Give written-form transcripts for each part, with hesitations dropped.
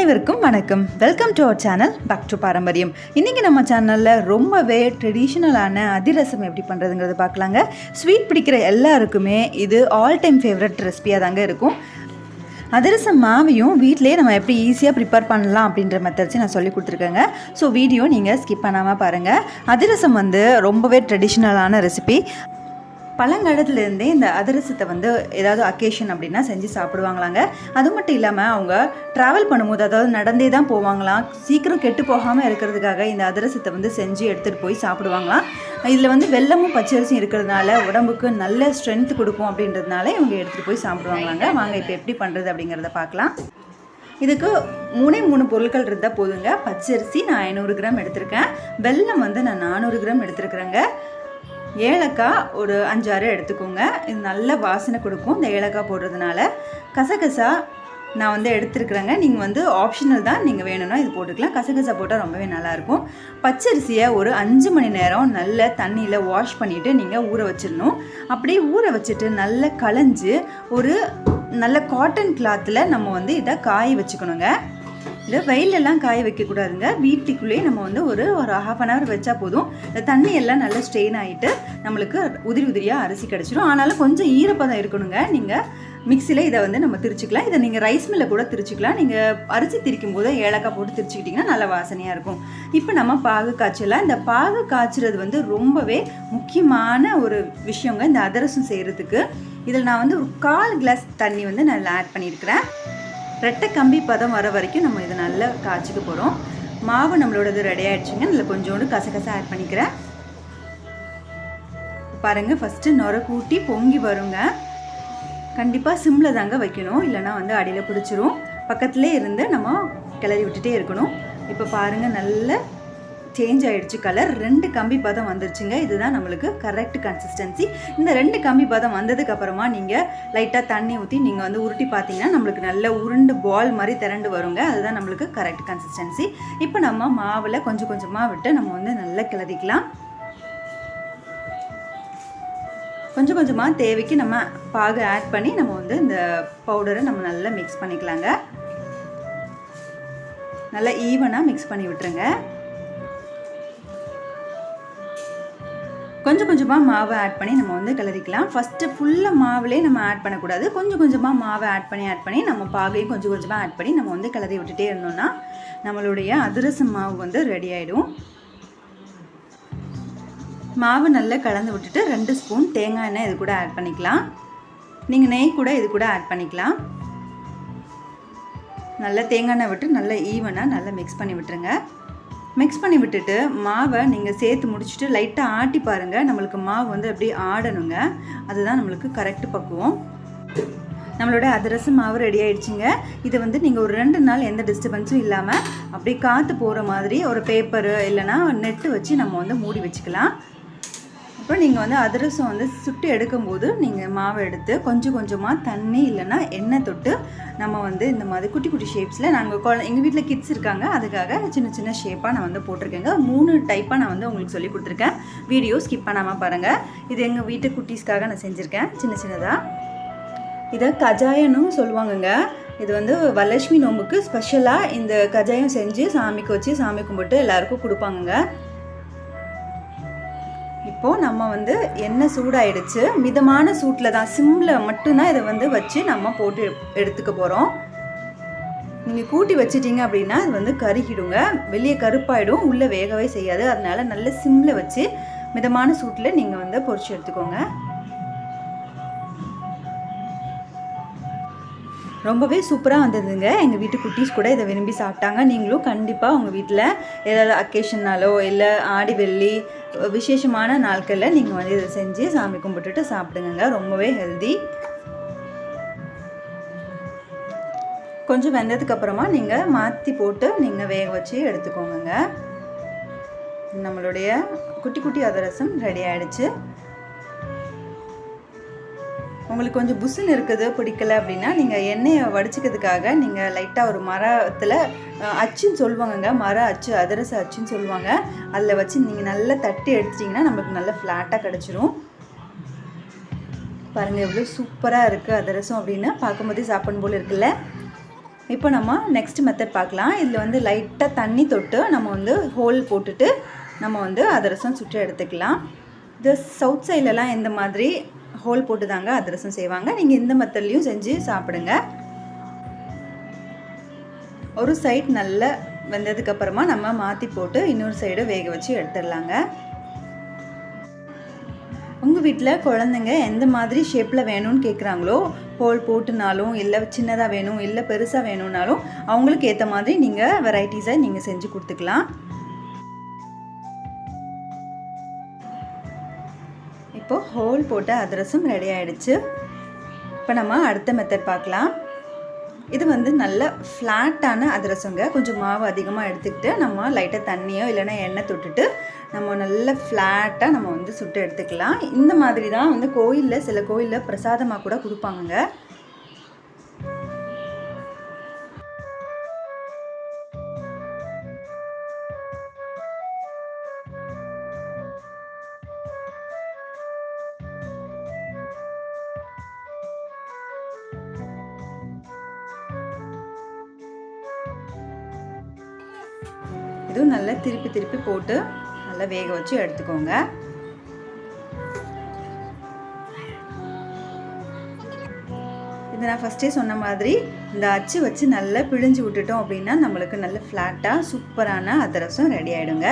அனைவருக்கும் வணக்கம். Welcome to our channel back to பாரம்பரியம். இன்றைக்கி நம்ம சேனலில் ரொம்பவே ட்ரெடிஷ்னலான அதிரசம் எப்படி பண்ணுறதுங்கிறது பார்க்கலாங்க. ஸ்வீட் பிடிக்கிற எல்லாருக்குமே இது ஆல் டைம் ஃபேவரட் ரெசிபியாக தாங்க இருக்கும். அதிரசம் மாவையும் வீட்டிலே நம்ம எப்படி ஈஸியாக ப்ரிப்பேர் பண்ணலாம் அப்படின்ற மெத்தட்ஸை நான் சொல்லி கொடுத்துருக்கேங்க. ஸோ வீடியோ நீங்கள் ஸ்கிப் பண்ணாமல் பாருங்கள். அதிரசம் ரொம்பவே ட்ரெடிஷ்னலான ரெசிபி. பழங்காலத்துலேருந்தே இந்த அதிரசத்தை ஏதாவது அக்கேஷன் அப்படின்னா செஞ்சு சாப்பிடுவாங்களாங்க. அது மட்டும் இல்லாமல் அவங்க ட்ராவல் பண்ணும்போது, அதாவது நடந்தே தான் போவாங்களாம், சீக்கிரம் கெட்டு போகாமல் இருக்கிறதுக்காக இந்த அதிரசத்தை செஞ்சு எடுத்துகிட்டு போய் சாப்பிடுவாங்களாம். இதில் வெல்லமும் பச்சரிசியும் இருக்கிறதுனால உடம்புக்கு நல்ல ஸ்ட்ரென்த் கொடுக்கும் அப்படின்றதுனால இவங்க எடுத்துகிட்டு போய் சாப்பிடுவாங்களாங்க. வாங்க இப்போ எப்படி பண்ணுறது அப்படிங்கிறத பார்க்கலாம். இதுக்கு 3 பொருட்கள் இருந்தால் போதுங்க. பச்சரிசி நான் 500 கிராம் எடுத்திருக்கேன். வெல்லம் நான் 400 கிராம் எடுத்துருக்குறேங்க. ஏலக்காய் ஒரு 5-6 எடுத்துக்கோங்க. இது நல்ல வாசனை கொடுக்கும் இந்த ஏலக்காய் போடுறதுனால. கசகசா நான் எடுத்துருக்குறேங்க. நீங்கள் ஆப்ஷனல் தான், நீங்கள் வேணும்னா இது போட்டுக்கலாம். கசகசா போட்டால் ரொம்பவே நல்லாயிருக்கும். பச்சரிசியை ஒரு 5 மணி நேரம் நல்ல தண்ணியில் வாஷ் பண்ணிவிட்டு நீங்கள் ஊற வச்சிடணும். அப்படியே ஊற வச்சுட்டு நல்லா களைஞ்சி ஒரு நல்ல காட்டன் கிளாத்தில் நம்ம இதை காய வச்சுக்கணுங்க. இல்லை வெயிலெல்லாம் காய வைக்கக்கூடாதுங்க. வீட்டுக்குள்ளேயே நம்ம ஒரு ½ அன் ஹவர் வச்சா போதும். இந்த தண்ணியெல்லாம் நல்லா ஸ்ட்ரெயின் ஆகிட்டு நம்மளுக்கு உதிரியாக அரிசி கிடச்சிடும். ஆனாலும் கொஞ்சம் ஈரப்பதம் இருக்கணுங்க. நீங்கள் மிக்சியில் இதை நம்ம திரிச்சிக்கலாம். இதை நீங்கள் ரைஸ் மில்லில் கூட திரிச்சிக்கலாம். நீங்கள் அரிசி திரிக்கும் போது ஏலக்காய் போட்டு திரிச்சிக்கிட்டிங்கன்னா நல்ல வாசனையாக இருக்கும். இப்போ நம்ம பாகு காய்ச்சலாம். இந்த பாகு காய்ச்சறது ரொம்பவே முக்கியமான ஒரு விஷயங்க இந்த அதிரசம் செய்கிறதுக்கு. இதில் நான் ஒரு 1/4 கிளாஸ் தண்ணி நான் ஆட் பண்ணியிருக்கிறேன். ரெட்டை கம்பி பதம் வர வரைக்கும் நம்ம இதை நல்லா காய்ச்சிக்க போகிறோம். மாவு நம்மளோடது ரெடி ஆகிடுச்சுங்க. இதில் கொஞ்சோண்டு கசகசா ஆட் பண்ணிக்கிறேன். பாருங்கள், ஃபஸ்ட்டு நுர கூட்டி பொங்கி வருங்க. கண்டிப்பாக சிம்மில் தாங்க வைக்கணும், இல்லைனா அடியில் பிடிச்சிரும். பக்கத்துலேயே இருந்து நம்ம கிளறி விட்டுட்டே இருக்கணும். இப்போ பாருங்கள், நல்ல சேஞ்ச் ஆகிடுச்சு கலர். 2 கம்பி பதம் வந்துருச்சுங்க. இதுதான் நம்மளுக்கு கரெக்ட் கன்சிஸ்டன்சி. இந்த 2 கம்பி பதம் வந்ததுக்கப்புறமா நீங்கள் லைட்டாக தண்ணி ஊற்றி நீங்கள் உருட்டி பார்த்தீங்கன்னா நம்மளுக்கு நல்ல உருண்டு பால் மாதிரி திரண்டு வருங்க. அதுதான் நம்மளுக்கு கரெக்ட் கன்சிஸ்டன்சி. இப்போ நம்ம மாவில் கொஞ்சம் கொஞ்சமாக விட்டு நம்ம நல்லா கிளறிக்கலாம். கொஞ்சம் கொஞ்சமாக தேவைக்கு நம்ம பாகு ஆட் பண்ணி நம்ம இந்த பவுடரை நம்ம நல்லா மிக்ஸ் பண்ணிக்கலாங்க. நல்லா ஈவனாக மிக்ஸ் பண்ணி விட்டுருங்க. கொஞ்சம் கொஞ்சமாக மாவை ஆட் பண்ணி நம்ம கிளறிக்கலாம். ஃபஸ்ட்டு ஃபுல்லாக மாவுலேயே நம்ம ஆட் பண்ணக்கூடாது. கொஞ்சம் கொஞ்சமாக மாவை ஆட் பண்ணி நம்ம பாகையும் கொஞ்சம் கொஞ்சமாக ஆட் பண்ணி நம்ம கிளறி விட்டுட்டே இருந்தோம்னா நம்மளுடைய அதிரசம் மாவு ரெடி ஆகிடும். மாவு நல்லா கலந்து விட்டுட்டு 2 ஸ்பூன் தேங்காய் எண்ணெய் இது கூட ஆட் பண்ணிக்கலாம். நீங்கள் நெய் கூட இது கூட ஆட் பண்ணிக்கலாம். நல்லா தேங்காய் எண்ணெய் விட்டு நல்லா ஈவனாக நல்லா மிக்ஸ் பண்ணி விட்டுருங்க. மிக்ஸ் பண்ணி விட்டுட்டு மாவை நீங்கள் சேர்த்து முடிச்சுட்டு லைட்டாக ஆட்டி பாருங்கள். நம்மளுக்கு மாவு அப்படியே ஆடணுங்க. அதுதான் நம்மளுக்கு கரெக்டு பக்குவம். நம்மளோட அதிரசம் மாவு ரெடி ஆகிடுச்சிங்க. இதை நீங்கள் ஒரு 2 நாள் எந்த டிஸ்டர்பன்ஸும் இல்லாமல் அப்படியே காற்று போகிற மாதிரி ஒரு பேப்பரு இல்லைனா நெட்டு வச்சு நம்ம மூடி வச்சுக்கலாம். அப்புறம் நீங்கள் அதிரசம் சுட்டு எடுக்கும்போது நீங்கள் மாவை எடுத்து கொஞ்சம் கொஞ்சமாக தண்ணி இல்லைனா எண்ணெய் தொட்டு நம்ம இந்த மாதிரி குட்டி குட்டி ஷேப்ஸில் நாங்கள் எங்கள் வீட்டில் கிட்ஸ் இருக்காங்க, அதுக்காக சின்ன சின்ன ஷேப்பாக நான் போட்டிருக்கேங்க. 3 டைப்பாக நான் உங்களுக்கு சொல்லி கொடுத்துருக்கேன். வீடியோ ஸ்கிப் பண்ணாமல் பாருங்கள். இது எங்கள் வீட்டு குட்டீஸ்க்காக நான் செஞ்சுருக்கேன் சின்ன சின்னதாக. இதை கஜாயன்னு சொல்லுவாங்கங்க. இது வரலட்சுமி நோம்புக்கு ஸ்பெஷலாக இந்த கஜாயம் செஞ்சு சாமிக்கு வச்சு சாமி கும்பிட்டு எல்லாருக்கும் கொடுப்பாங்கங்க. இப்போது நம்ம எண்ணெய் சூடாயிடுச்சு. மிதமான சூட்டில் தான், சிம்மில் மட்டும்தான் இதை வச்சு நம்ம போட்டு எடுத்துக்க போகிறோம். நீங்கள் கூட்டி வச்சிட்டிங்க அப்படின்னா அது கருகிடுங்க. வெளியே கருப்பாயிடும், உள்ளே வேகவே செய்யாது. அதனால நல்ல சிம்மில் வச்சு மிதமான சூட்டில் நீங்கள் பொரிச்சு எடுத்துக்கோங்க. ரொம்பவே சூப்பராக வந்ததுங்க. எங்கள் வீட்டு குட்டீஸ் கூட இதை விரும்பி சாப்பிட்டாங்க. நீங்களும் கண்டிப்பாக உங்கள் வீட்டில் ஏதாவது அக்கேஷன்னாலோ இல்லை ஆடி வெள்ளி விசேஷமான நாட்களில் நீங்கள் இதை செஞ்சு சாமி கும்பிட்டுட்டு சாப்பிடுங்க. ரொம்பவே ஹெல்தி. கொஞ்சம் வெந்ததுக்கப்புறமா நீங்கள் மாற்றி போட்டு நீங்கள் வேக வச்சு எடுத்துக்கோங்க. நம்மளுடைய குட்டி குட்டி அதிரசம் ரெடி ஆகிடுச்சு. உங்களுக்கு கொஞ்சம் புசுன்னு இருக்குது பிடிக்கல அப்படின்னா நீங்கள் எண்ணெயை வடிச்சிக்கிறதுக்காக நீங்கள் லைட்டாக ஒரு மரத்தில் அச்சுன்னு சொல்லுவாங்கங்க, மர அச்சு, அதிரச அச்சுன்னு சொல்லுவாங்க, அதில் வச்சு நீங்கள் நல்லா தட்டி எடுத்துட்டிங்கன்னா நம்மளுக்கு நல்லா ஃப்ளாட்டாக கிடச்சிரும். பாருங்கள் எவ்வளோ சூப்பராக இருக்குது அதிரசம் அப்படின்னு பார்க்கும்போதே சாப்பிடும் போல் இருக்குல்ல. இப்போ நம்ம நெக்ஸ்ட் மெத்தட் பார்க்கலாம். இதில் வந்து லைட்டாக தண்ணி தொட்டு நம்ம வந்து ஹோல் போட்டுட்டு நம்ம வந்து அதிரசம் சுட்டு எடுத்துக்கலாம். இது சவுத் சைட்லலாம் இந்த மாதிரி ஹோல் போட்டு தாங்க அதிரசம் செய்வாங்க. நீங்கள் இந்த மெத்தட்லேயும் செஞ்சு சாப்பிடுங்க. ஒரு சைட் நல்லா வெந்ததுக்கப்புறமா நம்ம மாற்றி போட்டு இன்னொரு சைடு வேக வச்சு எடுத்துடலாங்க. உங்கள் வீட்டில் குழந்தைங்க எந்த மாதிரி ஷேப்பில் வேணும்னு கேட்குறாங்களோ, ஹோல் போட்டுனாலும் இல்லை சின்னதாக வேணும் இல்லை பெருசாக வேணும்னாலும் அவங்களுக்கு ஏற்ற மாதிரி நீங்கள் வெரைட்டிஸை நீங்கள் செஞ்சு கொடுத்துக்கலாம். இப்போது ஹோல் போட்ட அதிரசம் ரெடி ஆகிடுச்சு. இப்போ நம்ம அடுத்த மெத்தட் பார்க்கலாம். இது வந்து நல்ல ஃப்ளாட்டான அதிரசங்க. கொஞ்சம் மாவு அதிகமாக எடுத்துக்கிட்டு நம்ம லைட்டாக தண்ணியோ இல்லைன்னா எண்ணெய் தொட்டுட்டு நம்ம நல்ல ஃப்ளாட்டாக நம்ம வந்து சுட்டு எடுத்துக்கலாம். இந்த மாதிரி தான் வந்து கோயிலில் சில கோயிலில் பிரசாதமாக கூட கொடுப்பாங்கங்க. இதுவும் நல்லா திருப்பி திருப்பி போட்டு நல்லா வேக வச்சு எடுத்துக்கோங்க. இது நான் ஃபஸ்ட்டே சொன்ன மாதிரி இந்த அச்சு வச்சு நல்லா பிழிஞ்சு விட்டுட்டோம் அப்படின்னா நம்மளுக்கு நல்ல ஃப்ளாட்டாக சூப்பரான அதிரசம் ரெடி ஆகிடுங்க.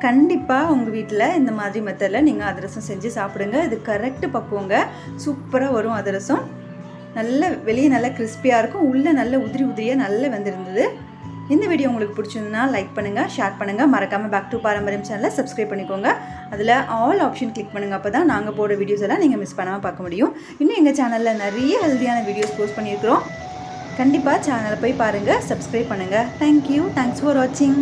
கண்டிப்பாக உங்கள் வீட்டில் இந்த மாதிரி மெத்தடில் நீங்கள் அதிரசம் செஞ்சு சாப்பிடுங்க. இது கரெக்டு பக்குவங்க. சூப்பராக வரும் அதிரசம். நல்ல வெளியே நல்லா கிறிஸ்பியாக இருக்கும், உள்ளே நல்ல உதிரி உதிரியாக நல்லா வெந்திருந்தது. இந்த வீடியோ உங்களுக்கு பிடிச்சிருந்ததுன்னா லைக் பண்ணுங்கள், ஷேர் பண்ணுங்கள். மறக்காமல் பேக் டு பாரம்பரியம் சேனலை சப்ஸ்கிரைப் பண்ணிக்கோங்க. அதில் ஆல் ஆப்ஷன் கிளிக் பண்ணுங்கள். அப்போ தான் நாங்கள் போடுற வீடியோஸ் எல்லாம் நீங்கள் மிஸ் பண்ணாமல் பார்க்க முடியும். இன்னும் எங்கள் சேனலில் நிறைய ஹெல்த்தியான வீடியோஸ் போஸ்ட் பண்ணியிருக்கிறோம். கண்டிப்பாக சேனலை போய் பாருங்கள், சப்ஸ்கிரைப் பண்ணுங்கள். தேங்க்யூ. தேங்க்ஸ் ஃபார் வாட்சிங்.